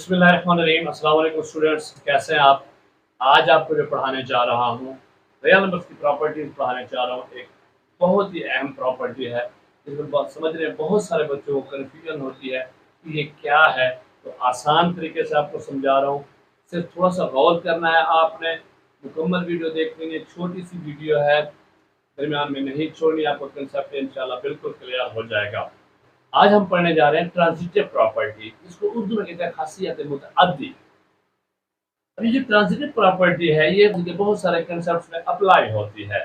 बिस्मिल्लाहिर्रहमानिर्रहीम। अस्सलाम वालेकुम स्टूडेंट्स, कैसे हैं आप? आज आपको जो पढ़ाने जा रहा हूँ, रियल नंबर्स की प्रॉपर्टीज पढ़ाने जा रहा हूँ। एक बहुत ही अहम प्रॉपर्टी है, जिसमें बहुत समझने में बहुत सारे बच्चों को कन्फ्यूजन होती है कि ये क्या है। तो आसान तरीके से आपको समझा रहा हूँ, सिर्फ थोड़ा सा गौर करना है आपने। मुकम्मल वीडियो देखनी है, छोटी सी वीडियो है, दरमियान में नहीं छोड़नी, आपको कंसेप्ट इंशाल्लाह बिल्कुल क्लियर हो जाएगा। आज हम पढ़ने जा रहे हैं ट्रांजिटिव प्रॉपर्टी, इसको उर्दू में कहते हैं खासियत मुतअद्दी। अब ये जो ट्रांजिटिव प्रॉपर्टी है, ये बहुत सारे कंसेप्ट में अप्लाई होती है।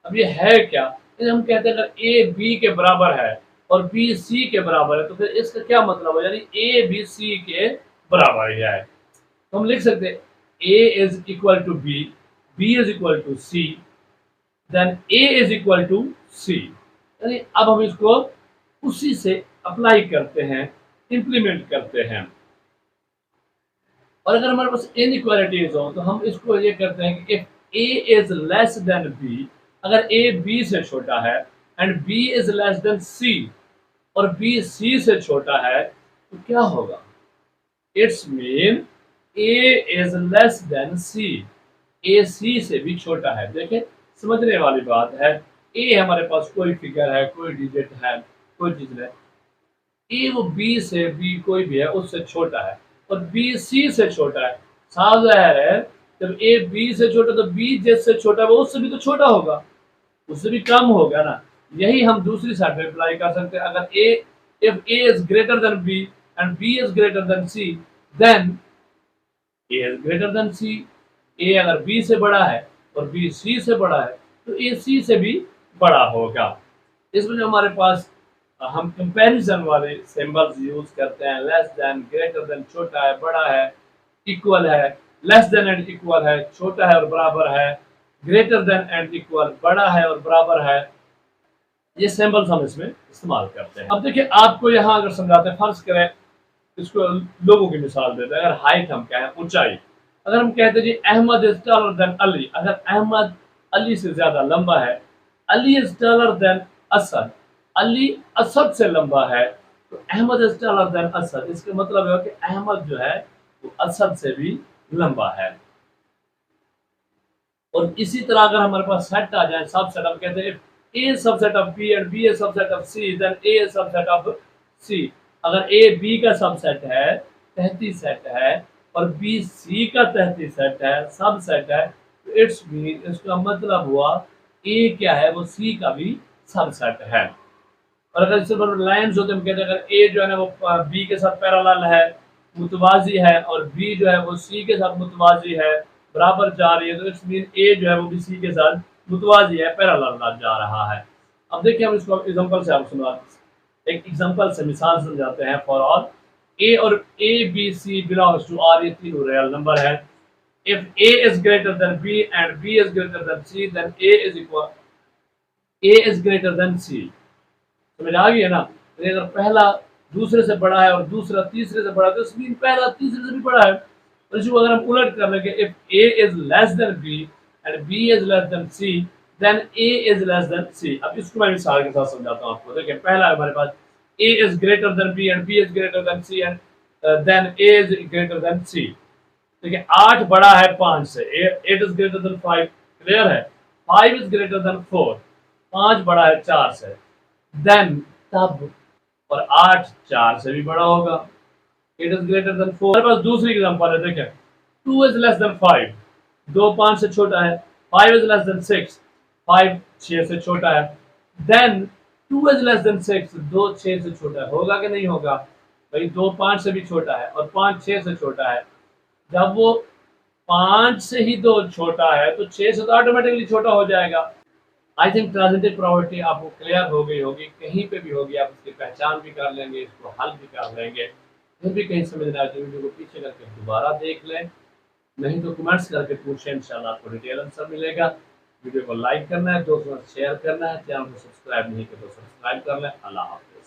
अब ये है क्या? ये हम कहते हैं अगर ए बी के बराबर है और बी सी के बराबर है, तो फिर इसका क्या मतलब है? यानी ए बी सी के बराबर ही है। तो हम लिख सकते हैं A is equal to B, B is equal to C, then A is equal to C. यानी अब हम इसको उसी से अप्लाई करते हैं, इंप्लीमेंट करते हैं। और अगर हमारे पास इनइक्वालिटीज हो तो हम इसको ये करते हैं कि if A is less than B, अगर ए बी से छोटा है and B is less than C और बी सी से छोटा है, तो क्या होगा? It's mean A is less than C, A C से भी छोटा है। देखें, समझने वाली बात है। ए हमारे पास कोई फिगर है, कोई डिजिट है, कोई चीज है। ए वो बी से, बी कोई भी है उससे छोटा है और बी सी से छोटा है। साफ जाहिर है, जब ए बी से छोटा तो बी जिससे छोटा है वो उससे भी तो छोटा होगा, उससे भी कम होगा ना। यही हम दूसरी साइड में अप्लाई कर सकते हैं। अगर A, if A is greater than B and B is greater than C, then A is greater than C. A अगर बी से बड़ा है और बी सी से बड़ा है, तो ए सी से भी बड़ा होगा। इसमें जो हमारे पास हम कंपैरिजन वाले सिंबल्स यूज करते हैं, लेस देन, ग्रेटर देन, छोटा है, बड़ा है, इक्वल है, लेस देन एंड इक्वल है, छोटा है और बराबर है, ग्रेटर देन एंड इक्वल, बड़ा है और बराबर है। ये सिंबल्स हम इसमें इस्तेमाल करते हैं। अब देखिए, आपको यहाँ अगर समझाते हैं, फर्ज करें इसको लोगों की मिसाल देते हैं। अगर हाइट हम क्या है, ऊंचाई, अगर हम कहते हैं जी Ahmad is taller than Ali, अगर अहमद अली से ज्यादा लंबा है, Ali is taller than Asad, Ali Asad से लंबा है, तो Ahmad is taller than Asad. इसका मतलब है कि अहमद जो है वो असद से भी लंबा है। और इसी तरह अगर हमारे पास सेट आ जाए, सब सेट, हम कहते हैं A subset of B and B A subset of C, then A subset of C. अगर ए बी का सबसेट है, तहती सेट है, और बी सी का तहती सेट है, सब सेट है, तो इट्स मीन, इसका मतलब हुआ ए क्या है, वो सी का भी सबसेट है। और अगर इससे लाइन्स होते, हम कहते हैं अगर ए जो है ना वो बी के साथ पैरेलल है, मुतवाजी है, और बी जो है वो सी के साथ मुतवाजी है, बराबर जा रही है, तो इट्स मीन ए जो है वो भी सी के साथ मुतवाजी है, पैरेलल जा रहा है। अब देखिए, हम इसको एग्जांपल से आप सुना, एक एग्जांपल से मिसाल समझाते हैं। फॉर ऑल ए और A B C belongs to R, ये तीनों रियल नंबर है। If A is greater than B and B is greater than C, then A is greater than C. समझ आ गई है ना? तो अगर पहला दूसरे से बड़ा है और दूसरा तीसरे से बड़ा है, तो इसमें पहला तीसरे से भी बड़ा है। और इसको अगर हम उलट कर लेंगे, if A is less than B and B is less than C, then A is less than C. अब इसको मैं मिसाल के साथ समझाता हूँ आपको। देखिए, पहला है हमारे पास A is greater than B and B is greater than C and then A is greater than C. देखिए, 8 बड़ा है 5 से, 8 इज ग्रेटर देन 5, क्लियर है। 5 इज ग्रेटर देन 4, 5 बड़ा है 4 से, देन तब, और 8 4 से भी बड़ा होगा, 8 इज ग्रेटर देन 4। हमारे पास दूसरी एग्जांपल है, देखें 2 इज लेस देन 5, 2 5 से छोटा है। 5 इज लेस देन 6, 5 6 से छोटा है। देन 2 इज लेस देन 6, 2 6 से छोटा है। होगा कि नहीं होगा भाई? 2 5 से भी छोटा है और 5 6 से छोटा है। जब वो 5 से ही 2 छोटा है, तो 6 से तो ऑटोमेटिकली छोटा हो जाएगा। आई थिंक ट्रांजिटिव प्रॉपर्टी आपको क्लियर हो गई होगी, कहीं पे भी होगी आप इसकी पहचान भी कर लेंगे, इसको हल भी कर लेंगे। फिर भी कहीं समझ ना आए तो वीडियो को पीछे करके दोबारा देख लें, नहीं तो कमेंट्स करके पूछें, इंशाल्लाह आपको डिटेल आंसर मिलेगा। वीडियो को लाइक करना है, दोस्तों से शेयर करना है, चैनल को सब्सक्राइब नहीं किया तो सब्सक्राइब कर लें। अल्लाह हाफ़िज़।